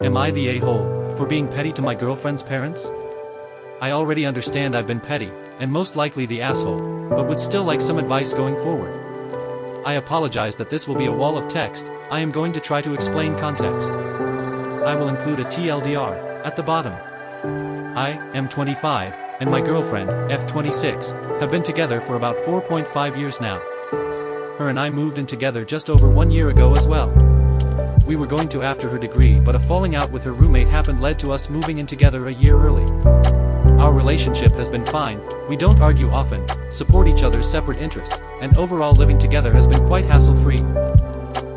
Am I the a-hole for being petty to my girlfriend's parents? I already understand I've been petty, and most likely the asshole, but would still like some advice going forward. I apologize that this will be a wall of text. I am going to try to explain context. I will include a TLDR at the bottom. I am 25, and my girlfriend, F26, have been together for about 4.5 years now. Her and I moved in together just over 1 year ago as well. We were going to after her degree, but a falling out with her roommate happened led to us moving in together a year early. Our relationship has been fine, we don't argue often, support each other's separate interests, and overall living together has been quite hassle-free.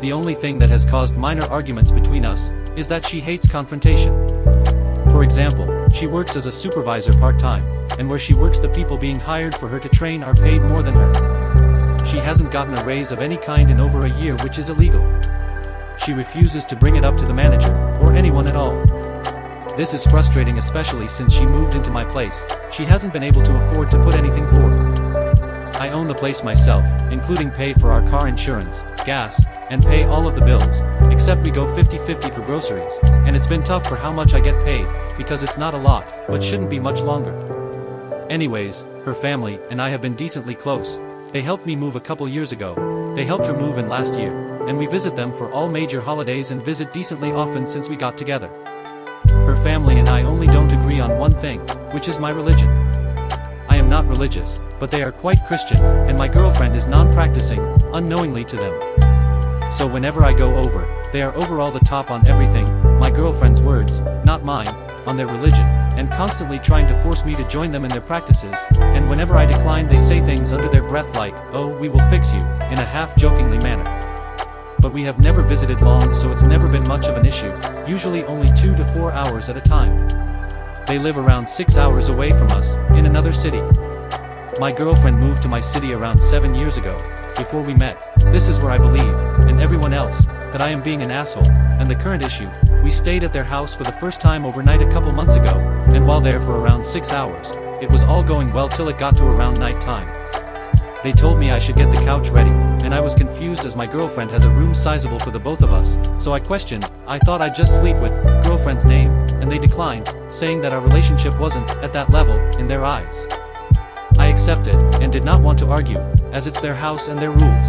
The only thing that has caused minor arguments between us is that she hates confrontation. For example, she works as a supervisor part-time, and where she works the people being hired for her to train are paid more than her. She hasn't gotten a raise of any kind in over a year, which is illegal. She refuses to bring it up to the manager, or anyone at all. This is frustrating, especially since she moved into my place. She hasn't been able to afford to put anything forth. I own the place myself, including pay for our car insurance, gas, and pay all of the bills, except we go 50-50 for groceries, and it's been tough for how much I get paid, because it's not a lot, but shouldn't be much longer. Anyways, her family and I have been decently close. They helped me move a couple years ago. They helped her move in last year, and we visit them for all major holidays and visit decently often since we got together. Her family and I only don't agree on one thing, which is my religion. I am not religious, but they are quite Christian, and my girlfriend is non-practicing, unknowingly to them. So whenever I go over, they are overall the top on everything, my girlfriend's words, not mine, on their religion, and constantly trying to force me to join them in their practices, and whenever I decline they say things under their breath like, "Oh, we will fix you," in a half-jokingly manner. But we have never visited long, so it's never been much of an issue, usually only 2 to 4 hours at a time. They live around 6 hours away from us, in another city. My girlfriend moved to my city around 7 years ago. Before we met, this is where I believe, and everyone else, that I am being an asshole, and the current issue, we stayed at their house for the first time overnight a couple months ago, and while there for around 6 hours, it was all going well till it got to around night time. They told me I should get the couch ready, and I was confused as my girlfriend has a room sizable for the both of us, so I questioned. I thought I'd just sleep with girlfriend's name, and they declined, saying that our relationship wasn't at that level in their eyes. I accepted, and did not want to argue, as it's their house and their rules.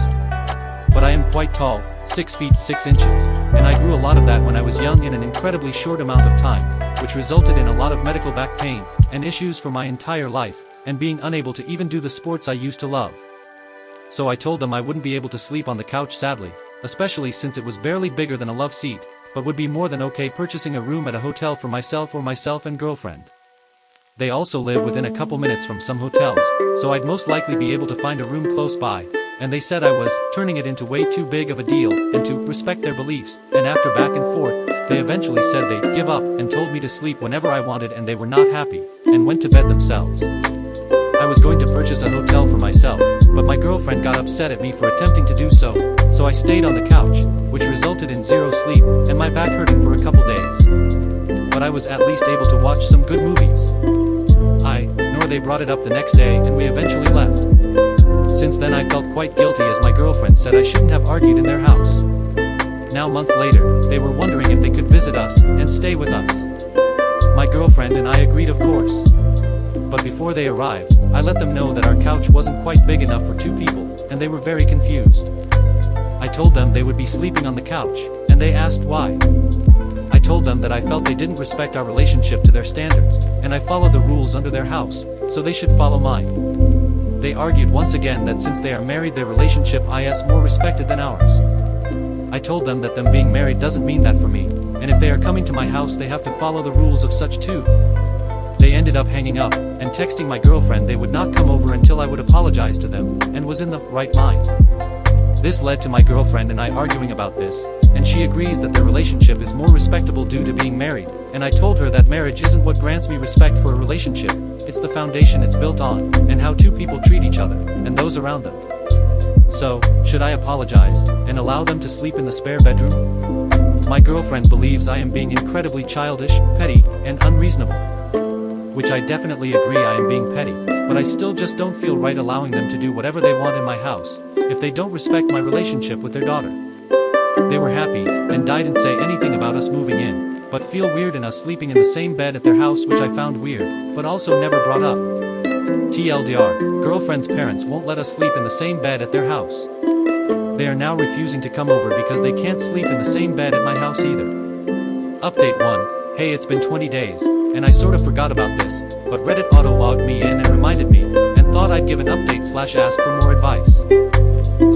But I am quite tall, 6 feet 6 inches, and I grew a lot of that when I was young in an incredibly short amount of time, which resulted in a lot of medical back pain, and issues for my entire life, and being unable to even do the sports I used to love. So I told them I wouldn't be able to sleep on the couch, sadly, especially since it was barely bigger than a love seat, but would be more than okay purchasing a room at a hotel for myself or myself and girlfriend. They also live within a couple minutes from some hotels, so I'd most likely be able to find a room close by, and they said I was turning it into way too big of a deal, and to respect their beliefs, and after back and forth, they eventually said they'd give up and told me to sleep whenever I wanted, and they were not happy, and went to bed themselves. I was going to purchase a hotel for myself, but my girlfriend got upset at me for attempting to do so, so I stayed on the couch, which resulted in zero sleep, and my back hurting for a couple days. But I was at least able to watch some good movies. Nor they brought it up the next day, and we eventually left. Since then I felt quite guilty, as my girlfriend said I shouldn't have argued in their house. Now months later, they were wondering if they could visit us, and stay with us. My girlfriend and I agreed, of course. But before they arrived, I let them know that our couch wasn't quite big enough for 2 people, and they were very confused. I told them they would be sleeping on the couch, and they asked why. I told them that I felt they didn't respect our relationship to their standards, and I followed the rules under their house, so they should follow mine. They argued once again that since they are married, their relationship is more respected than ours. I told them that them being married doesn't mean that for me, and if they are coming to my house they have to follow the rules of such too. They ended up hanging up, and texting my girlfriend they would not come over until I would apologize to them, and was in the right mind. This led to my girlfriend and I arguing about this, and she agrees that their relationship is more respectable due to being married, and I told her that marriage isn't what grants me respect for a relationship, it's the foundation it's built on, and how 2 people treat each other, and those around them. So, should I apologize, and allow them to sleep in the spare bedroom? My girlfriend believes I am being incredibly childish, petty, and unreasonable. Which I definitely agree, I am being petty, but I still just don't feel right allowing them to do whatever they want in my house, if they don't respect my relationship with their daughter. They were happy, and didn't say anything about us moving in, but feel weird in us sleeping in the same bed at their house, which I found weird, but also never brought up. TLDR, girlfriend's parents won't let us sleep in the same bed at their house. They are now refusing to come over because they can't sleep in the same bed at my house either. Update 1. Hey, it's been 20 days, and I sort of forgot about this, but Reddit auto-logged me in and reminded me, and thought I'd give an update/ask for more advice.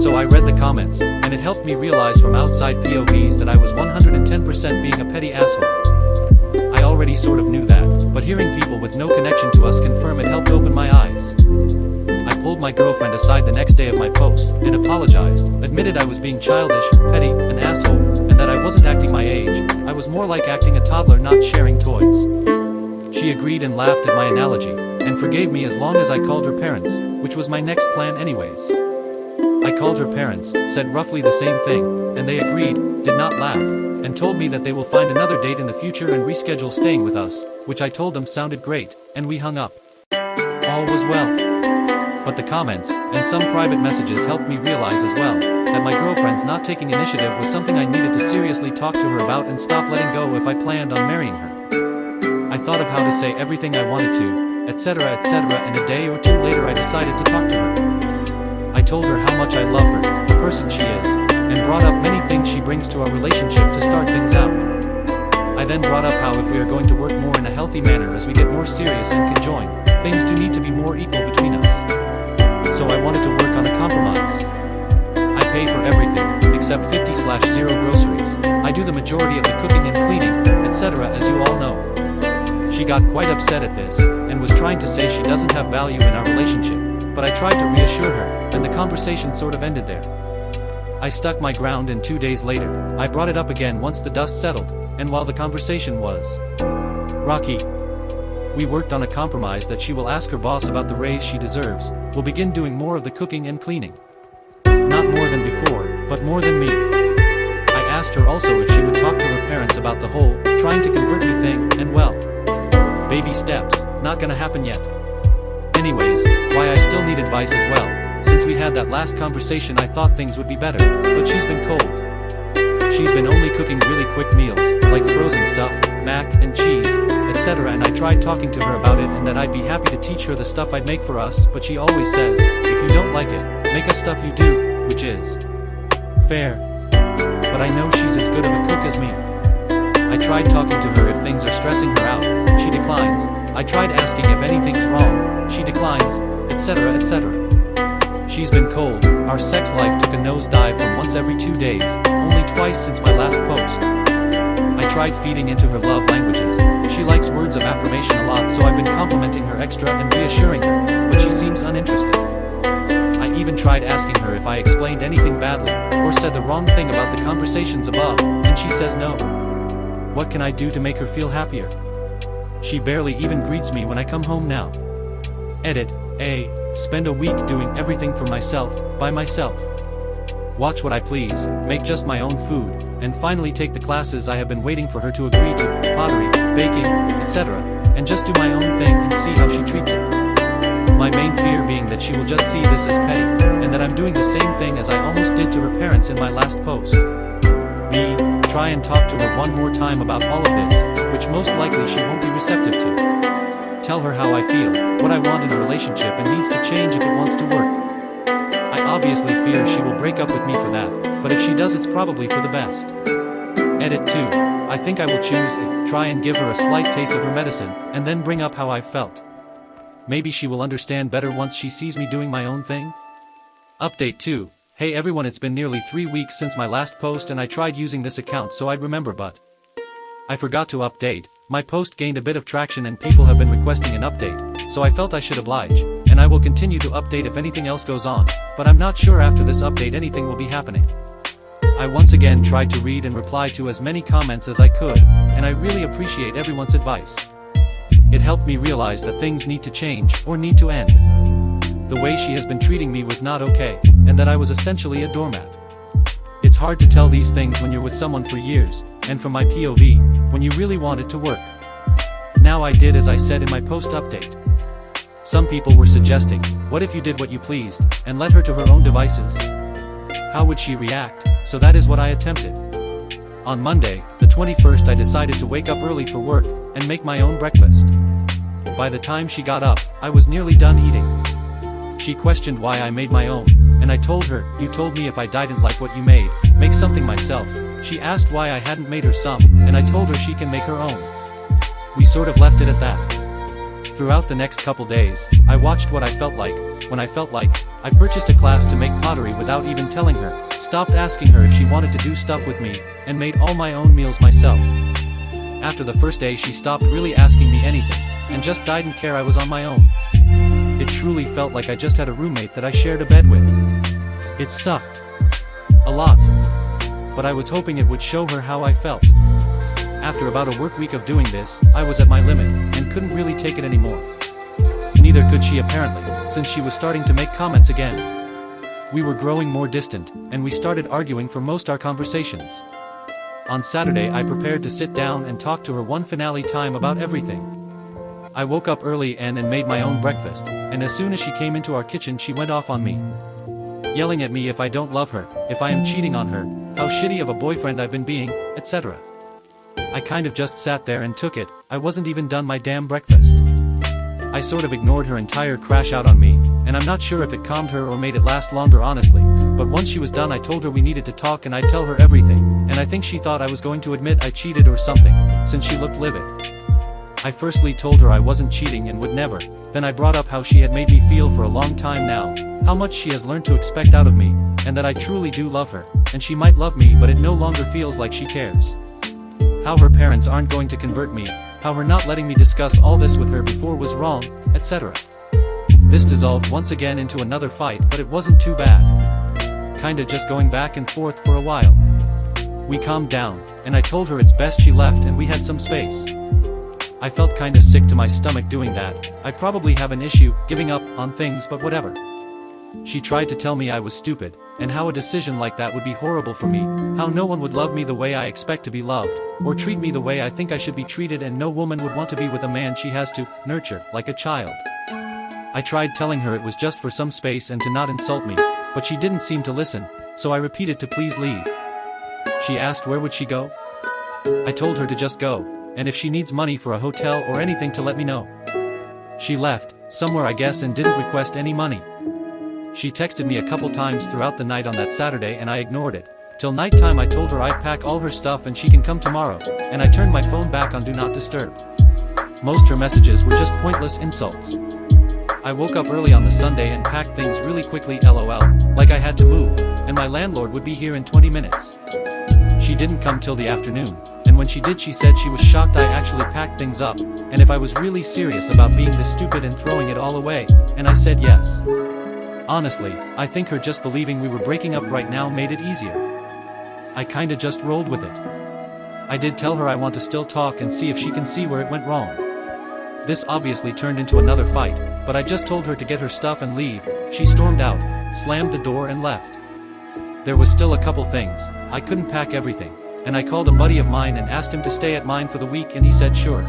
So I read the comments, and it helped me realize from outside POVs that I was 110% being a petty asshole. I already sort of knew that, but hearing people with no connection to us confirm it helped open my eyes. I pulled my girlfriend aside the next day of my post, and apologized, admitted I was being childish, petty, an asshole, and that I wasn't acting my age. I was more like acting a toddler not sharing toys. She agreed and laughed at my analogy, and forgave me as long as I called her parents, which was my next plan anyways. I called her parents, said roughly the same thing, and they agreed, did not laugh, and told me that they will find another date in the future and reschedule staying with us, which I told them sounded great, and we hung up. All was well. But the comments, and some private messages helped me realize as well, that my girlfriend's not taking initiative was something I needed to seriously talk to her about and stop letting go if I planned on marrying her. I thought of how to say everything I wanted to, etc., and a day or two later I decided to talk to her. I told her how much I love her, the person she is, and brought up many things she brings to our relationship to start things out. I then brought up how if we are going to work more in a healthy manner as we get more serious and conjoin, things do need to be more equal between us. So I wanted to work on a compromise. I pay for everything, except 50/0 groceries. I do the majority of the cooking and cleaning, etc., as you all know. She got quite upset at this, and was trying to say she doesn't have value in our relationship, but I tried to reassure her, and the conversation sort of ended there. I stuck my ground, and 2 days later, I brought it up again once the dust settled, and while the conversation was rocky. We worked on a compromise that she will ask her boss about the raise she deserves, will begin doing more of the cooking and cleaning. Not more than before, but more than me. I asked her also if she would talk to her parents about the whole, trying to convert me thing, and well, baby steps, not gonna happen yet. Anyways, why I still need advice as well. Since we had that last conversation I thought things would be better, but she's been cold. She's been only cooking really quick meals, like frozen stuff, mac and cheese, etc., and I tried talking to her about it and that I'd be happy to teach her the stuff I'd make for us, but she always says, if you don't like it, make us stuff you do, which is fair. But I know she's as good of a cook as me. I tried talking to her if things are stressing her out, she declines. I tried asking if anything's wrong, she declines, etc. She's been cold. Our sex life took a nosedive from once every 2 days, only twice since my last post. I tried feeding into her love languages. She likes words of affirmation a lot, so I've been complimenting her extra and reassuring her, but she seems uninterested. I even tried asking her if I explained anything badly, or said the wrong thing about the conversations above, and she says no. What can I do to make her feel happier? She barely even greets me when I come home now. Edit, spend a week doing everything for myself, by myself. Watch what I please, make just my own food, and finally take the classes I have been waiting for her to agree to, pottery, baking, etc., and just do my own thing and see how she treats it. My main fear being that she will just see this as petty, and that I'm doing the same thing as I almost did to her parents in my last post. B. Try and talk to her one more time about all of this, which most likely she won't be receptive to. Tell her how I feel, what I want in a relationship and needs to change if it wants to work. I obviously fear she will break up with me for that, but if she does it's probably for the best. Edit 2. I think I will choose A. Try and give her a slight taste of her medicine, and then bring up how I felt. Maybe she will understand better once she sees me doing my own thing. Update 2. Hey everyone, it's been nearly 3 weeks since my last post and I tried using this account so I'd remember, but I forgot to update. My post gained a bit of traction and people have been requesting an update, so I felt I should oblige, and I will continue to update if anything else goes on, but I'm not sure after this update anything will be happening. I once again tried to read and reply to as many comments as I could, and I really appreciate everyone's advice. It helped me realize that things need to change, or need to end. The way she has been treating me was not okay, and that I was essentially a doormat. It's hard to tell these things when you're with someone for years, and from my POV, when you really want it to work. Now I did as I said in my post update. Some people were suggesting, what if you did what you pleased, and let her to her own devices? How would she react? So that is what I attempted. On Monday, the 21st, I decided to wake up early for work and make my own breakfast. By the time she got up, I was nearly done eating. She questioned why I made my own, and I told her, "You told me if I didn't like what you made, make something myself." She asked why I hadn't made her some, and I told her she can make her own. We sort of left it at that. Throughout the next couple days, I watched what I felt like. When I felt like, I purchased a class to make pottery without even telling her, stopped asking her if she wanted to do stuff with me, and made all my own meals myself. After the first day she stopped really asking me anything, and just didn't care I was on my own. It truly felt like I just had a roommate that I shared a bed with. It sucked. A lot. But I was hoping it would show her how I felt. After about a work week of doing this, I was at my limit, and couldn't really take it anymore. Neither could she apparently, since she was starting to make comments again. We were growing more distant, and we started arguing for most our conversations. On Saturday I prepared to sit down and talk to her one finale time about everything. I woke up early and made my own breakfast, and as soon as she came into our kitchen she went off on me. Yelling at me if I don't love her, if I am cheating on her, how shitty of a boyfriend I've been being, etc. I kind of just sat there and took it. I wasn't even done my damn breakfast. I sort of ignored her entire crash out on me, and I'm not sure if it calmed her or made it last longer honestly, but once she was done I told her we needed to talk and I'd tell her everything, and I think she thought I was going to admit I cheated or something, since she looked livid. I firstly told her I wasn't cheating and would never, then I brought up how she had made me feel for a long time now, how much she has learned to expect out of me, and that I truly do love her, and she might love me but it no longer feels like she cares. How her parents aren't going to convert me, how her not letting me discuss all this with her before was wrong, etc. This dissolved once again into another fight, but it wasn't too bad. Kinda just going back and forth for a while. We calmed down, and I told her it's best she left and we had some space. I felt kinda sick to my stomach doing that. I probably have an issue giving up on things, but whatever. She tried to tell me I was stupid, and how a decision like that would be horrible for me, how no one would love me the way I expect to be loved, or treat me the way I think I should be treated, and no woman would want to be with a man she has to nurture like a child. I tried telling her it was just for some space and to not insult me, but she didn't seem to listen, so I repeated to please leave. She asked where would she go? I told her to just go, and if she needs money for a hotel or anything to let me know. She left, somewhere I guess, and didn't request any money. She texted me a couple times throughout the night on that Saturday and I ignored it. Till nighttime I told her I'd pack all her stuff and she can come tomorrow, and I turned my phone back on Do Not Disturb. Most her messages were just pointless insults. I woke up early on the Sunday and packed things really quickly, lol, like I had to move, and my landlord would be here in 20 minutes. She didn't come till the afternoon, and when she did she said she was shocked I actually packed things up, and if I was really serious about being this stupid and throwing it all away, and I said yes. Honestly, I think her just believing we were breaking up right now made it easier. I kinda just rolled with it. I did tell her I want to still talk and see if she can see where it went wrong. This obviously turned into another fight, but I just told her to get her stuff and leave. She stormed out, slammed the door and left. There was still a couple things. I couldn't pack everything, and I called a buddy of mine and asked him to stay at mine for the week and he said sure.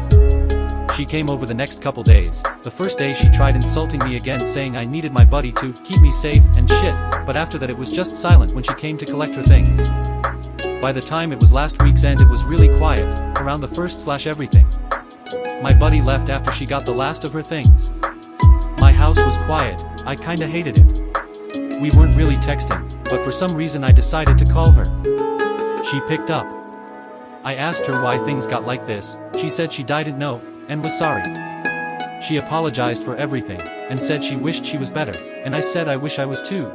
She came over the next couple days. The first day she tried insulting me again, saying I needed my buddy to keep me safe and shit, but after that it was just silent when she came to collect her things. By the time it was last week's end it was really quiet, around the first/everything. My buddy left after she got the last of her things. My house was quiet, I kinda hated it. We weren't really texting, but for some reason I decided to call her. She picked up. I asked her why things got like this. She said she didn't know, and was sorry. She apologized for everything, and said she wished she was better, and I said I wish I was too.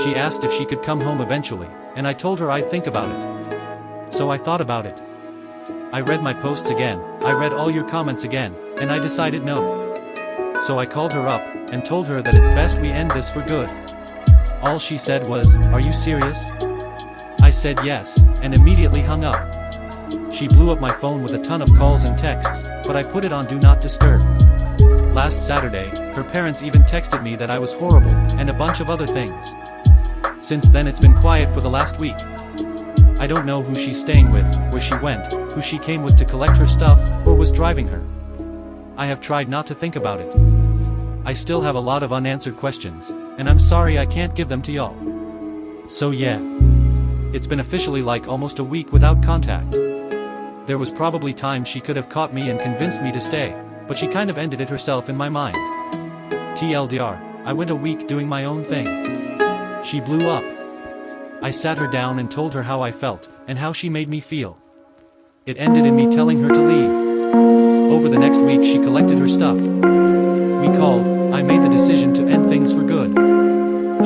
She asked if she could come home eventually, and I told her I'd think about it. So I thought about it. I read my posts again, I read all your comments again, and I decided no. So I called her up, and told her that it's best we end this for good. All she said was, "Are you serious?" I said yes, and immediately hung up. She blew up my phone with a ton of calls and texts, but I put it on Do Not Disturb. Last Saturday, her parents even texted me that I was horrible, and a bunch of other things. Since then it's been quiet for the last week. I don't know who she's staying with, where she went, who she came with to collect her stuff, or was driving her. I have tried not to think about it. I still have a lot of unanswered questions, and I'm sorry I can't give them to y'all. So yeah. It's been officially like almost a week without contact. There was probably times she could have caught me and convinced me to stay, but she kind of ended it herself in my mind. TLDR, I went a week doing my own thing. She blew up. I sat her down and told her how I felt, and how she made me feel. It ended in me telling her to leave. Over the next week she collected her stuff. We called, I made the decision to end things for good.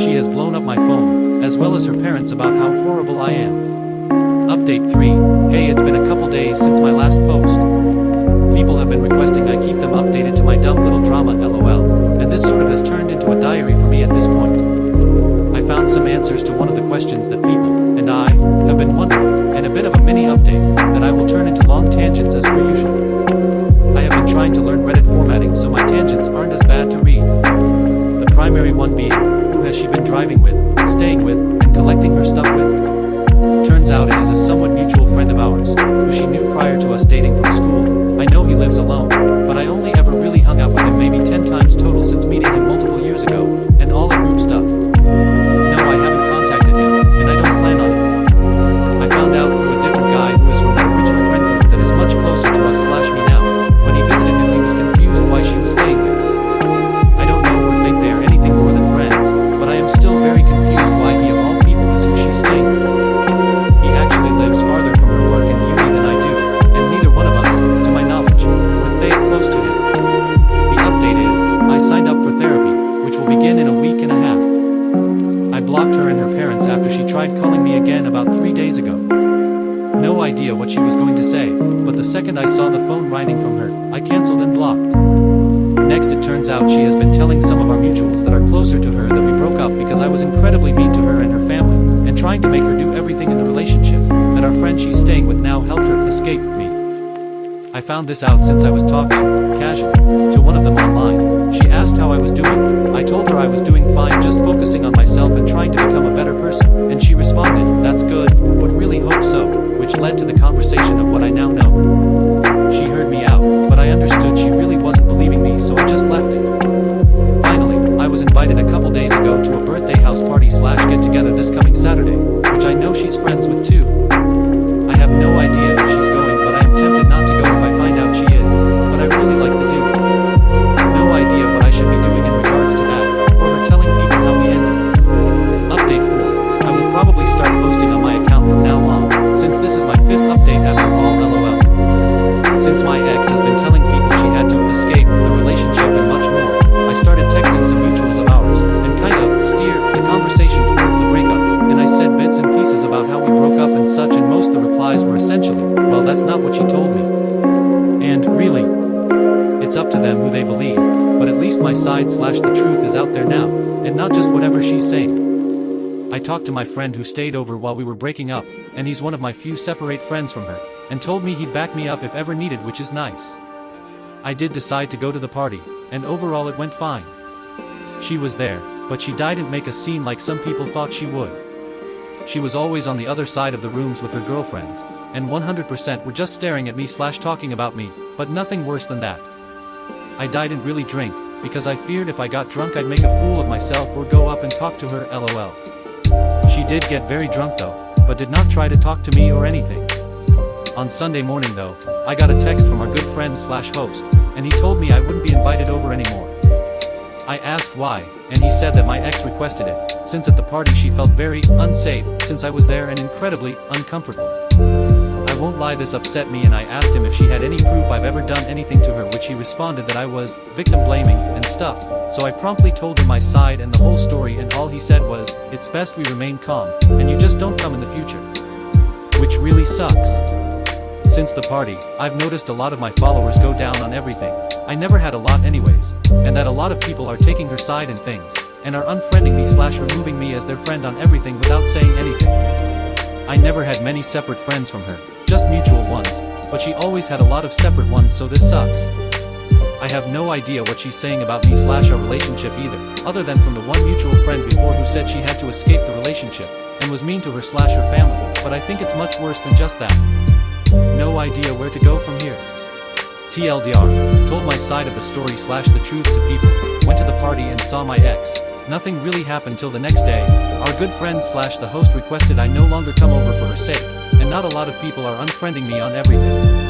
She has blown up my phone, as well as her parents about how horrible I am. Update 3, hey, it's been a couple days since my last post. People have been requesting I keep them updated to my dumb little drama LOL, and this sort of has turned into a diary for me at this point. I found some answers to one of the questions that people, and I, have been wondering, and a bit of a mini update, that I will turn into long tangents as per usual. I have been trying to learn Reddit formatting so my tangents aren't as bad to read. The primary one being, who has she been driving with, staying with, and collecting her stuff with? Turns out it is a somewhat mutual friend of ours, who she knew prior to us dating from school. I know he lives alone, but I only ever really hung out with him maybe 10 times total since meeting him multiple years ago, and all group stuff. No, I haven't contacted him, and I don't plan on it. I found out through a different guy who is from that original friend group that is much closer to us / me now. When he visited him he was confused why she was staying there. I don't know or think they are anything more than friends, but I am still very confused why he of all people is who she's staying with. He actually lives farther from her work and uni than I do, and neither one of us, to my knowledge, were they close to him. The update is, I signed up for therapy, which will begin in a week and a half. I blocked her and her parents after she tried calling me again about 3 days ago. No idea what she was going to say, but the second I saw the phone ringing from her, I cancelled and blocked. Next it turns out she has been telling some of our mutuals that are closer to her that we broke up because I was incredibly mean to her and her family, and trying to make her do everything in the relationship, that our friend she's staying with now helped her escape me. I found this out since I was talking, casually, to one of them online. She asked how I was doing. I told her I was doing fine, just focusing on myself and trying to become a better person, and she responded, that's good, would really hope so, which led to the conversation of what I now know. She heard me out, but I understood she really wasn't believing me, so I just left it. Finally, I was invited a couple days ago to a birthday house party / get together this coming Saturday, which I know she's friends with too. I have no idea if she's going, but I am tempted not to go if I find out she is, but I really like the dude. No idea what I should be doing in regards to that, or her telling people how we ended. Update 4, I will probably start posting on my account from now on, since this is my 5th update after all LOL. Since my ex has been telling people she had to escape the relationship and much more, I started texting some mutuals of ours, and kind of steered the conversation towards the breakup, and I said bits and pieces about how we broke up and such, and most of the replies were essentially, well, that's not what she told me. And, really, it's up to them who they believe, but at least my side / the truth is out there now, and not just whatever she's saying. I talked to my friend who stayed over while we were breaking up, and he's one of my few separate friends from her, and told me he'd back me up if ever needed, which is nice. I did decide to go to the party, and overall it went fine. She was there, but she didn't make a scene like some people thought she would. She was always on the other side of the rooms with her girlfriends, and 100% were just staring at me / talking about me, but nothing worse than that. I didn't really drink, because I feared if I got drunk I'd make a fool of myself or go up and talk to her LOL. She did get very drunk though, but did not try to talk to me or anything. On Sunday morning though, I got a text from our good friend / host, and he told me I wouldn't be invited over anymore. I asked why, and he said that my ex requested it, since at the party she felt very unsafe since I was there and incredibly uncomfortable. I won't lie, this upset me, and I asked him if she had any proof I've ever done anything to her, which he responded that I was victim blaming and stuff, so I promptly told him my side and the whole story, and all he said was, it's best we remain calm, and you just don't come in the future. Which really sucks. Since the party, I've noticed a lot of my followers go down on everything. I never had a lot anyways, and that a lot of people are taking her side in things, and are unfriending me / removing me as their friend on everything without saying anything. I never had many separate friends from her, just mutual ones, but she always had a lot of separate ones, so this sucks. I have no idea what she's saying about me / our relationship either, other than from the one mutual friend before who said she had to escape the relationship, and was mean to her / her family, but I think it's much worse than just that. No idea where to go from here. TLDR, told my side of the story / the truth to people, went to the party and saw my ex, Nothing really happened till the next day. Our good friend / the host requested I no longer come over for her sake, and not a lot of people are unfriending me on everything.